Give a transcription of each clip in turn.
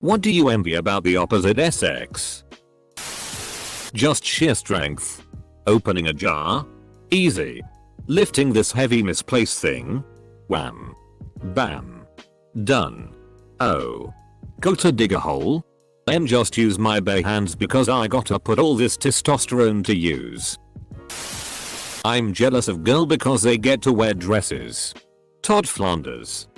What do you envy about the opposite sex? Just sheer strength. Opening a jar? Easy. Lifting this heavy misplaced thing? Wham. Bam. Done. Oh. Gotta dig a hole? Just use my bare hands because I gotta put all this testosterone to use. I'm jealous of girl because they get to wear dresses. Todd Flanders.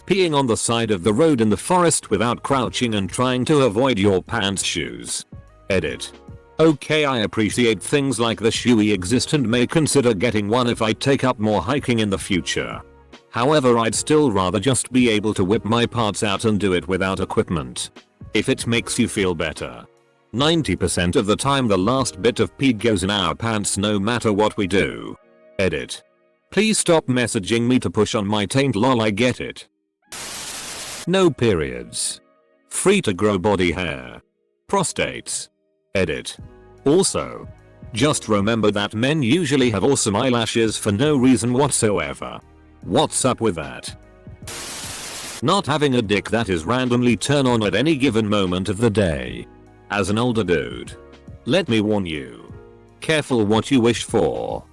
Peeing on the side of the road in the forest without crouching and trying to avoid your pants shoes. Edit. Okay, I appreciate things like the shoey exist and may consider getting one if I take up more hiking in the future. However, I'd still rather just be able to whip my parts out and do it without equipment. If it makes you feel better. 90% of the time the last bit of pee goes in our pants no matter what we do. Edit. Please stop messaging me to push on my taint, lol, I get it. No periods. Free to grow body hair. Prostates. Edit. Also, just remember that men usually have awesome eyelashes for no reason whatsoever. What's up with that? Not having a dick that is randomly turn on at any given moment of the day. As an older dude, let me warn you. Careful what you wish for.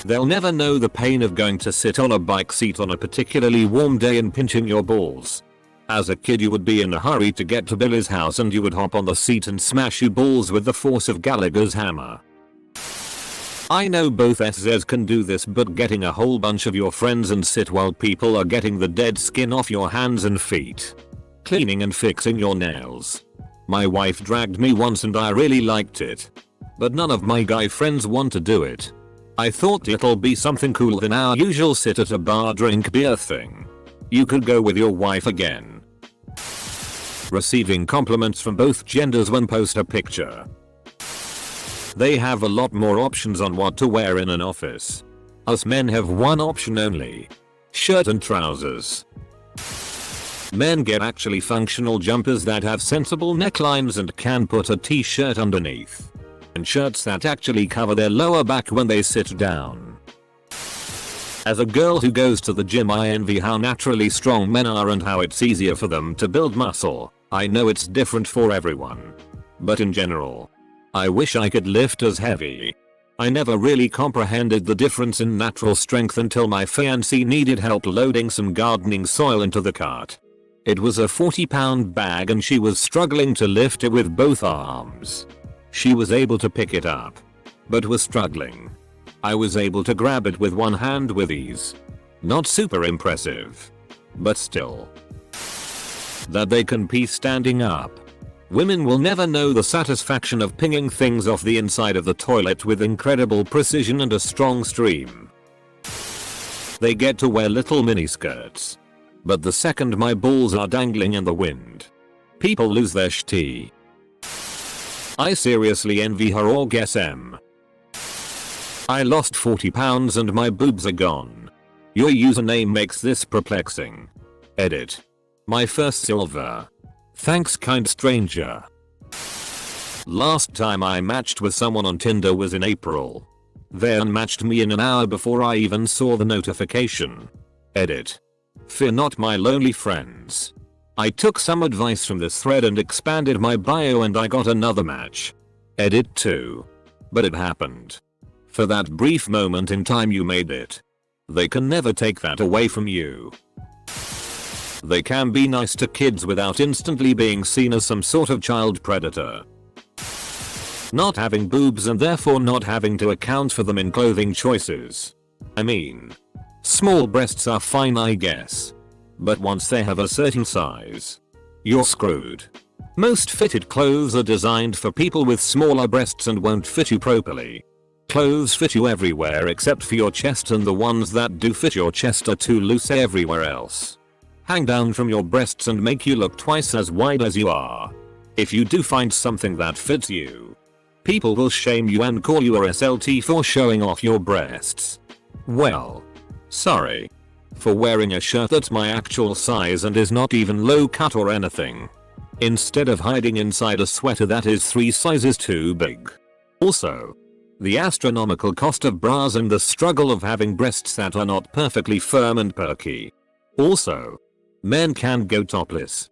They'll never know the pain of going to sit on a bike seat on a particularly warm day and pinching your balls. As a kid you would be in a hurry to get to Billy's house and you would hop on the seat and smash your balls with the force of Gallagher's hammer. I know both SZs can do this, but getting a whole bunch of your friends and sit while people are getting the dead skin off your hands and feet. Cleaning and fixing your nails. My wife dragged me once and I really liked it. But none of my guy friends want to do it. I thought it'll be something cooler than our usual sit at a bar drink beer thing. You could go with your wife again. Receiving compliments from both genders when post a picture. They have a lot more options on what to wear in an office. Us men have one option only. Shirt and trousers. Men get actually functional jumpers that have sensible necklines and can put a t-shirt underneath. And shirts that actually cover their lower back when they sit down. As a girl who goes to the gym, I envy how naturally strong men are and how it's easier for them to build muscle. I know it's different for everyone. But in general, I wish I could lift as heavy. I never really comprehended the difference in natural strength until my fiancée needed help loading some gardening soil into the cart. It was a 40-pound bag and she was struggling to lift it with both arms. She was able to pick it up, but was struggling. I was able to grab it with one hand with ease. Not super impressive, but still. That they can pee standing up. Women will never know the satisfaction of pinging things off the inside of the toilet with incredible precision and a strong stream. They get to wear little miniskirts. But the second my balls are dangling in the wind, people lose their shit. I seriously envy her orgasm. I lost 40 pounds and my boobs are gone. Your username makes this perplexing. Edit. My first silver. Thanks, kind stranger. Last time I matched with someone on Tinder was in April. They unmatched me in an hour before I even saw the notification. Edit. Fear not, my lonely friends. I took some advice from this thread and expanded my bio and I got another match. Edit 2. But it happened. For that brief moment in time you made it. They can never take that away from you. They can be nice to kids without instantly being seen as some sort of child predator. Not having boobs and therefore not having to account for them in clothing choices. I mean, small breasts are fine, I guess. But once they have a certain size, you're screwed. Most fitted clothes are designed for people with smaller breasts and won't fit you properly. Clothes fit you everywhere except for your chest, and the ones that do fit your chest are too loose everywhere else. Hang down from your breasts and make you look twice as wide as you are. If you do find something that fits you, people will shame you and call you a SLT for showing off your breasts. Well, sorry. For wearing a shirt that's my actual size and is not even low cut or anything. Instead of hiding inside a sweater that is 3 sizes too big. Also, the astronomical cost of bras and the struggle of having breasts that are not perfectly firm and perky. Also, Men can go topless.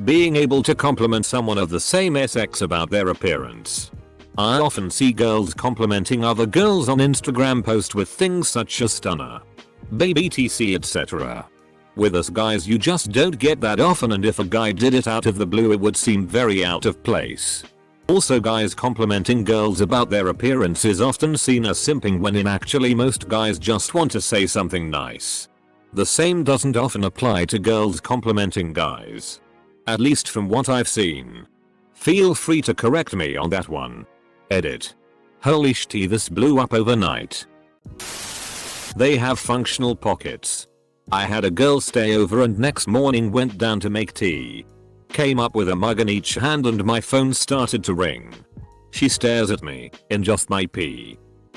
Being able to compliment someone of the same sex about their appearance. I often see girls complimenting other girls on Instagram posts with things such as stunner, baby TC, etc. With us guys you just don't get that often, and if a guy did it out of the blue it would seem very out of place. Also, guys complimenting girls about their appearance is often seen as simping, when in actually most guys just want to say something nice. The same doesn't often apply to girls complimenting guys. At least from what I've seen. Feel free to correct me on that one. Edit. Holy shit, this blew up overnight. They have functional pockets. I had a girl stay over and next morning went down to make tea. Came up with a mug in each hand and my phone started to ring. She stares at me, in just my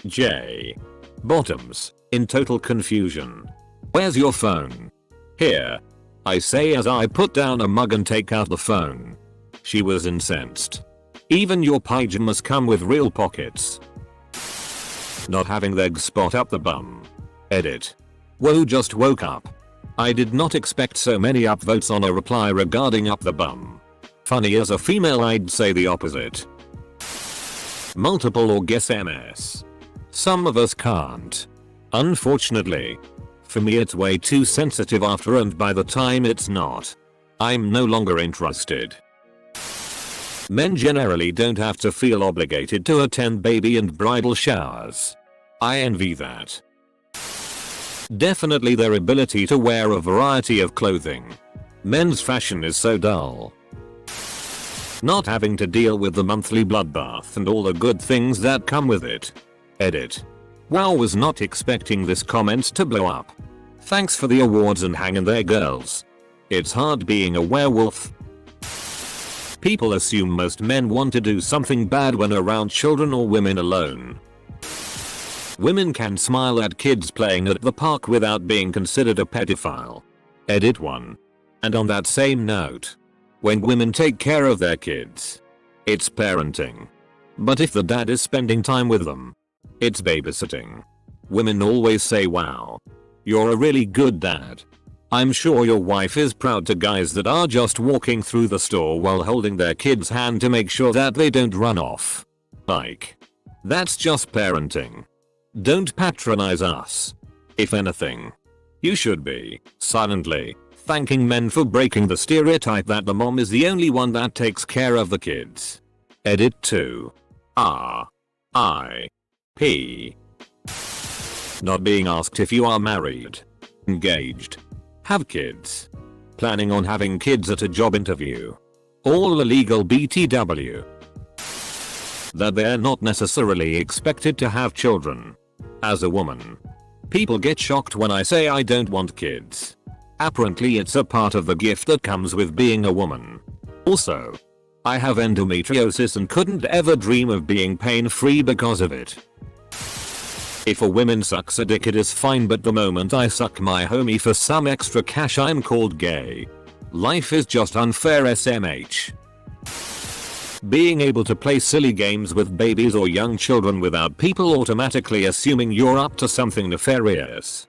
J. Bottoms, in total confusion. Where's your phone? Here. I say as I put down a mug and take out the phone. She was incensed. Even your pyjamas come with real pockets. Not having legs spot up the bum. Edit. Whoa, just woke up. I did not expect so many upvotes on a reply regarding up the bum. Funny, as a female I'd say the opposite. Multiple or guess MS. Some of us can't. Unfortunately. For me it's way too sensitive after, and by the time it's not, I'm no longer interested. Men generally don't have to feel obligated to attend baby and bridal showers. I envy that. Definitely their ability to wear a variety of clothing. Men's fashion is so dull. Not having to deal with the monthly bloodbath and all the good things that come with it. Edit. Wow, was not expecting this comment to blow up. Thanks for the awards and hang in there girls. It's hard being a werewolf. People assume most men want to do something bad when around children or women alone. Women can smile at kids playing at the park without being considered a pedophile. Edit 1. And on that same note, when women take care of their kids, it's parenting. But if the dad is spending time with them, it's babysitting. Women always say, wow, you're a really good dad. I'm sure your wife is proud to guys that are just walking through the store while holding their kid's hand to make sure that they don't run off. Like, that's just parenting. Don't patronize us. If anything, you should be, silently, thanking men for breaking the stereotype that the mom is the only one that takes care of the kids. Edit 2. R.I.P. Not being asked if you are married, engaged, have kids, planning on having kids at a job interview, all illegal BTW. That they're not necessarily expected to have children. As a woman, people get shocked when I say I don't want kids. Apparently it's a part of the gift that comes with being a woman. Also, I have endometriosis and couldn't ever dream of being pain-free because of it. If a woman sucks a dick it is fine, but the moment I suck my homie for some extra cash I'm called gay. Life is just unfair SMH. Being able to play silly games with babies or young children without people automatically assuming you're up to something nefarious.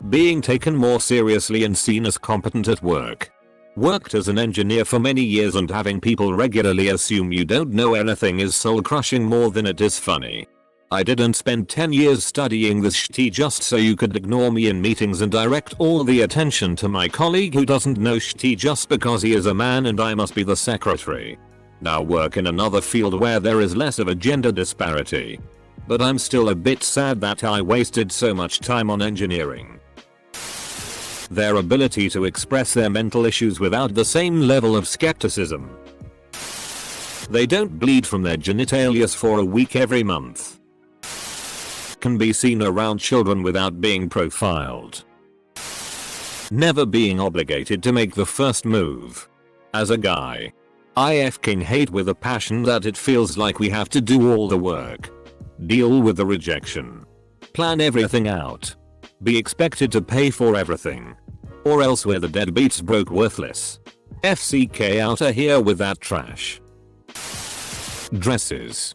Being taken more seriously and seen as competent at work. Worked as an engineer for many years and having people regularly assume you don't know anything is soul crushing more than it is funny. I didn't spend 10 years studying this shit just so you could ignore me in meetings and direct all the attention to my colleague who doesn't know shit just because he is a man and I must be the secretary. Now work in another field where there is less of a gender disparity. But I'm still a bit sad that I wasted so much time on engineering. Their ability to express their mental issues without the same level of skepticism. They don't bleed from their genitalia for a week every month. Can be seen around children without being profiled. Never being obligated to make the first move. As a guy, I f***ing hate with a passion that it feels like we have to do all the work. Deal with the rejection. Plan everything out. Be expected to pay for everything. Or else we're the deadbeats broke worthless. FCK outta here with that trash. Dresses.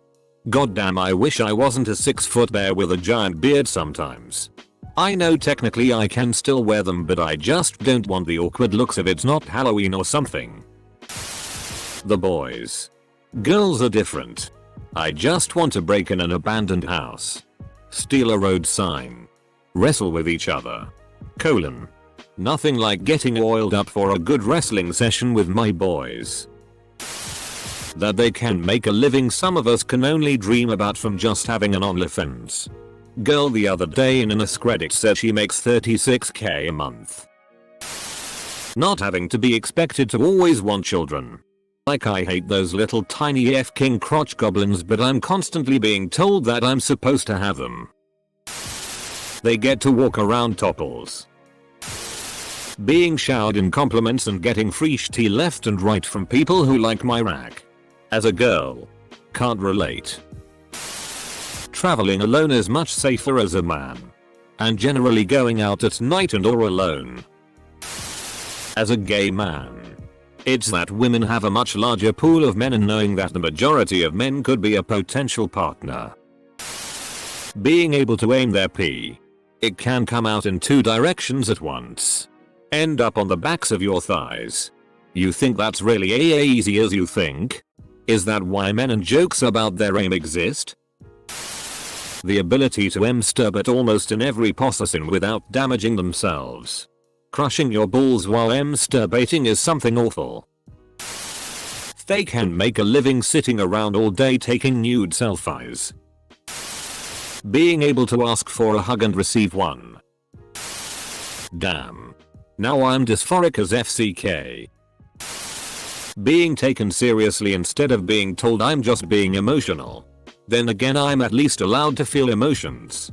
Goddamn, I wish I wasn't a 6-foot bear with a giant beard sometimes. I know technically I can still wear them, but I just don't want the awkward looks if it's not Halloween or something. The boys. Girls are different. I just want to break in an abandoned house. Steal a road sign. Wrestle with each other. Nothing like getting oiled up for a good wrestling session with my boys. That they can make a living some of us can only dream about from just having an OnlyFans. Girl the other day in an AskReddit said she makes 36k a month. Not having to be expected to always want children. Like, I hate those little tiny f-king crotch goblins, but I'm constantly being told that I'm supposed to have them. They get to walk around topless. Being showered in compliments and getting free tea left and right from people who like my rack. As a girl. Can't relate. Traveling alone is much safer as a man. And generally going out at night and or alone. As a gay man. It's that women have a much larger pool of men, and knowing that the majority of men could be a potential partner. Being able to aim their pee. It can come out in 2 directions at once. End up on the backs of your thighs. You think that's really as easy as you think? Is that why men and jokes about their aim exist? The ability to masturbate almost in every position without damaging themselves. Crushing your balls while masturbating is something awful. They can make a living sitting around all day taking nude selfies. Being able to ask for a hug and receive one. Damn. Now I'm dysphoric as FCK. Being taken seriously instead of being told I'm just being emotional. Then again, I'm at least allowed to feel emotions.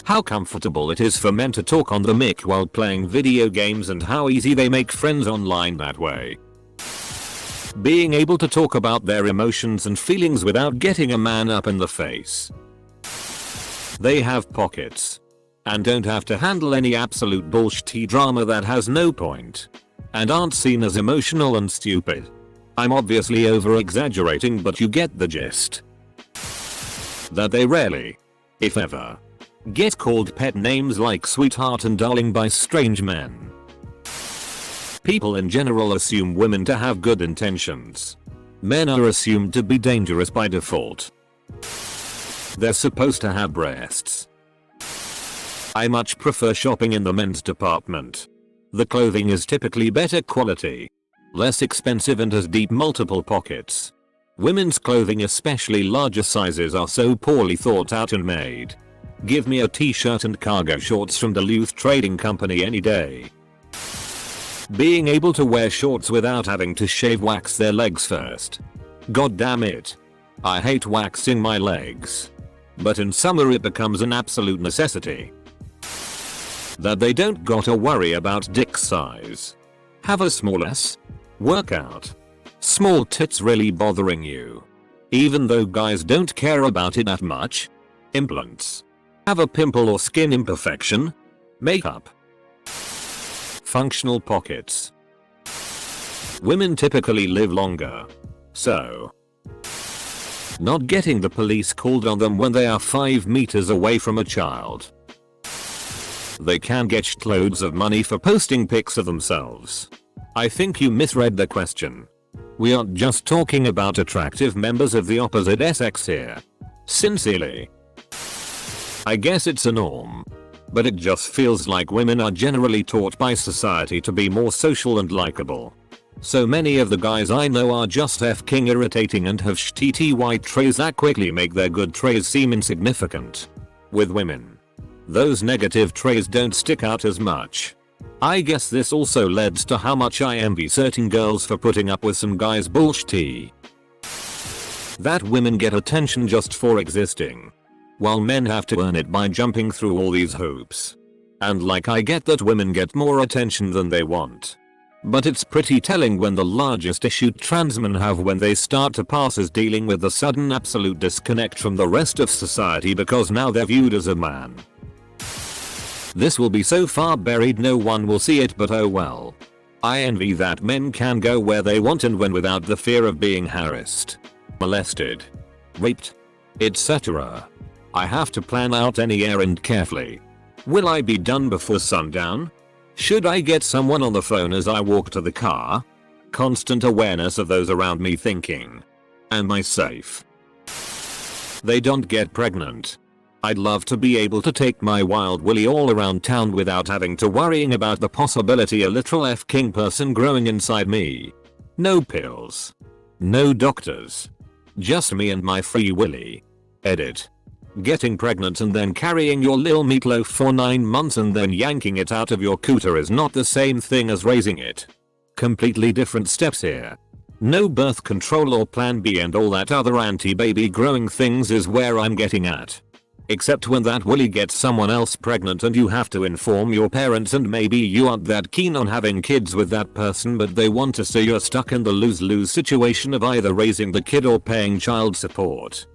How comfortable it is for men to talk on the mic while playing video games, and how easy they make friends online that way. Being able to talk about their emotions and feelings without getting a man up in the face. They have pockets. And don't have to handle any absolute bullshit drama that has no point. And aren't seen as emotional and stupid. I'm obviously over exaggerating, but you get the gist. That they rarely, if ever, get called pet names like sweetheart and darling by strange men. People in general assume women to have good intentions. Men are assumed to be dangerous by default. They're supposed to have breasts. I much prefer shopping in the men's department. The clothing is typically better quality, less expensive, and has deep multiple pockets. Women's clothing, especially larger sizes, are so poorly thought out and made. Give me a t-shirt and cargo shorts from Duluth Trading Company any day. Being able to wear shorts without having to wax their legs first. God damn it. I hate waxing my legs. But in summer it becomes an absolute necessity. That they don't gotta worry about dick size. Have a small ass? Workout. Small tits really bothering you? Even though guys don't care about it that much? Implants. Have a pimple or skin imperfection? Makeup. Functional pockets. Women typically live longer. So. Not getting the police called on them when they are 5 meters away from a child. They can get shitloads of money for posting pics of themselves. I think you misread the question. We aren't just talking about attractive members of the opposite sex here. Sincerely. I guess it's a norm. But it just feels like women are generally taught by society to be more social and likable. So many of the guys I know are just f-king irritating and have shitty white trays that quickly make their good trays seem insignificant. With women, those negative trays don't stick out as much. I guess this also leads to how much I envy certain girls for putting up with some guys' bullshit. That women get attention just for existing, while men have to earn it by jumping through all these hoops. And like, I get that women get more attention than they want. But it's pretty telling when the largest issue trans men have when they start to pass is dealing with the sudden absolute disconnect from the rest of society because now they're viewed as a man. This will be so far buried no one will see it, but oh well. I envy that men can go where they want and when without the fear of being harassed, molested, raped, etc. I have to plan out any errand carefully. Will I be done before sundown? Should I get someone on the phone as I walk to the car? Constant awareness of those around me thinking, am I safe? They don't get pregnant. I'd love to be able to take my wild willy all around town without having to worrying about the possibility a literal F-king person growing inside me. No pills. No doctors. Just me and my free willy. Edit. Getting pregnant and then carrying your lil meatloaf for 9 months and then yanking it out of your cooter is not the same thing as raising it. Completely different steps here. No birth control or plan B and all that other anti-baby growing things is where I'm getting at. Except when that willy gets someone else pregnant and you have to inform your parents and maybe you aren't that keen on having kids with that person but they want to, so you're stuck in the lose-lose situation of either raising the kid or paying child support.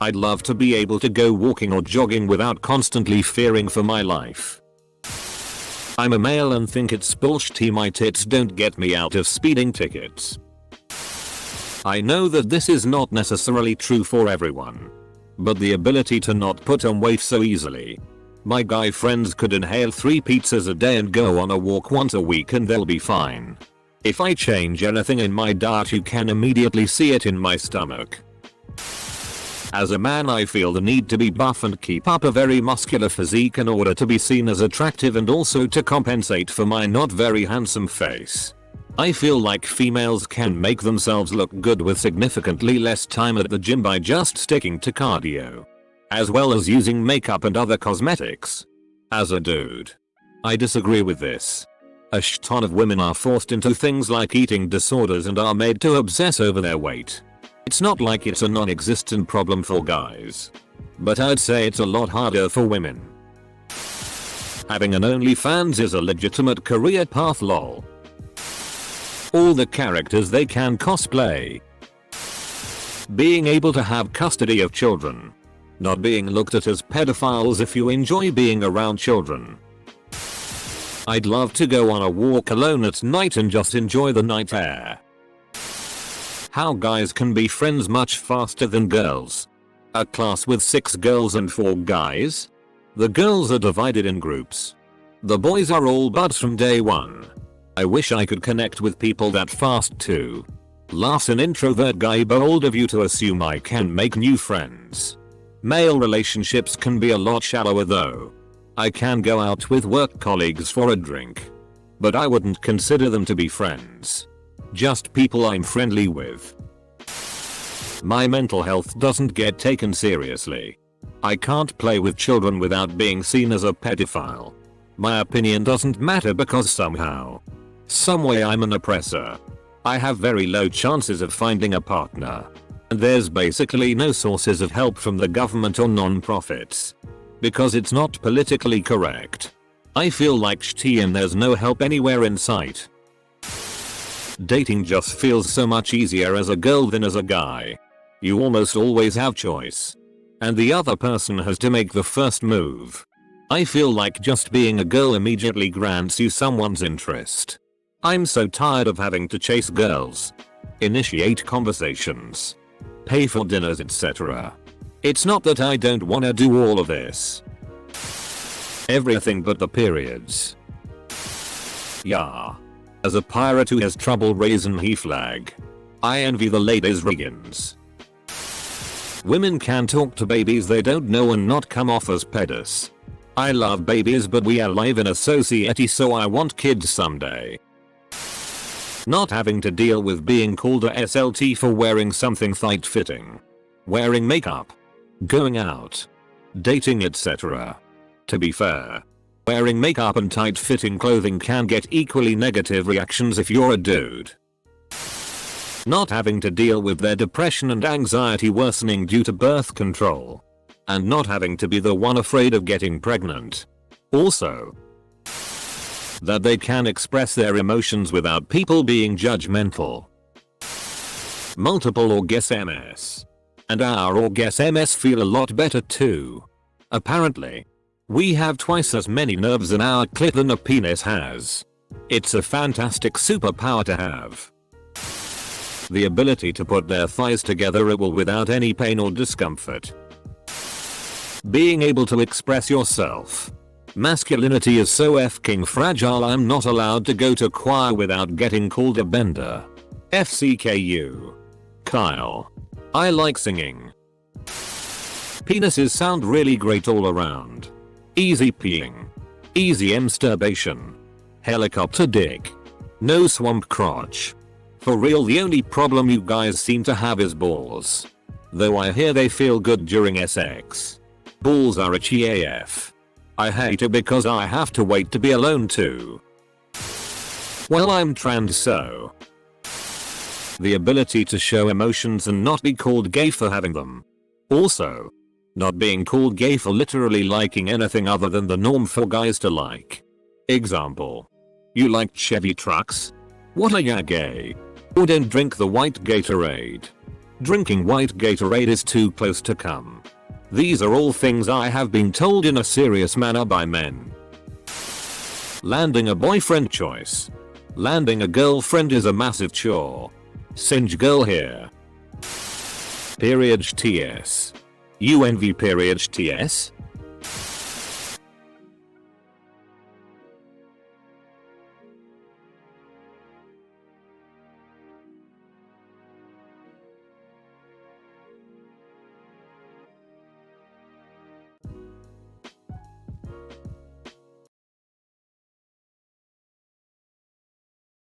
I'd love to be able to go walking or jogging without constantly fearing for my life. I'm a male and think it's bullshit my tits don't get me out of speeding tickets. I know that this is not necessarily true for everyone. But the ability to not put on weight so easily. My guy friends could inhale 3 pizzas a day and go on a walk once a week and they'll be fine. If I change anything in my diet you can immediately see it in my stomach. As a man I feel the need to be buff and keep up a very muscular physique in order to be seen as attractive and also to compensate for my not very handsome face. I feel like females can make themselves look good with significantly less time at the gym by just sticking to cardio. As well as using makeup and other cosmetics. As a dude, I disagree with this. A ton of women are forced into things like eating disorders and are made to obsess over their weight. It's not like it's a non-existent problem for guys. But I'd say it's a lot harder for women. Having an OnlyFans is a legitimate career path lol. All the characters they can cosplay. Being able to have custody of children. Not being looked at as pedophiles if you enjoy being around children. I'd love to go on a walk alone at night and just enjoy the night air. How guys can be friends much faster than girls. A class with 6 girls and 4 guys. The girls are divided in groups. The boys are all buds from day one. I wish I could connect with people that fast too. Laughs an introvert guy, bold of you to assume I can make new friends. Male relationships can be a lot shallower though. I can go out with work colleagues for a drink. But I wouldn't consider them to be friends. Just people I'm friendly with. My mental health doesn't get taken seriously. I can't play with children without being seen as a pedophile. My opinion doesn't matter because somehow, someway I'm an oppressor. I have very low chances of finding a partner. And there's basically no sources of help from the government or non-profits. Because it's not politically correct. I feel like shitty and there's no help anywhere in sight. Dating just feels so much easier as a girl than as a guy. You almost always have choice. And the other person has to make the first move. I feel like just being a girl immediately grants you someone's interest. I'm so tired of having to chase girls. Initiate conversations. Pay for dinners, etc. It's not that I don't wanna do all of this. Everything but the periods. Yeah. As a pirate who has trouble raising he flag. I envy the ladies riggins. Women can talk to babies they don't know and not come off as pedos. I love babies but we are live in a society so I want kids someday. Not having to deal with being called a SLT for wearing something tight-fitting. Wearing makeup. Going out. Dating, etc. To be fair, wearing makeup and tight-fitting clothing can get equally negative reactions if you're a dude. Not having to deal with their depression and anxiety worsening due to birth control. And not having to be the one afraid of getting pregnant. Also, that they can express their emotions without people being judgmental. Multiple orgasms. And our orgasms feel a lot better too. Apparently, we have twice as many nerves in our clit than a penis has. It's a fantastic superpower to have. The ability to put their thighs together at will without any pain or discomfort. Being able to express yourself. Masculinity is so f***ing fragile, I'm not allowed to go to choir without getting called a bender. FCKU. Kyle. I like singing. Penises sound really great all around. Easy peeing. Easy masturbation. Helicopter dick. No swamp crotch. For real, the only problem you guys seem to have is balls. Though I hear they feel good during sex. Balls are itchy AF. I hate it because I have to wait to be alone too. Well, I'm trans, so. The ability to show emotions and not be called gay for having them. Also. Not being called gay for literally liking anything other than the norm for guys to like. Example. You like Chevy trucks? What are ya, gay? Or don't drink the white Gatorade. Drinking white Gatorade is too close to cum. These are all things I have been told in a serious manner by men. Landing a boyfriend choice. Landing a girlfriend is a massive chore. Singe girl here. Period TS. You envy period TS?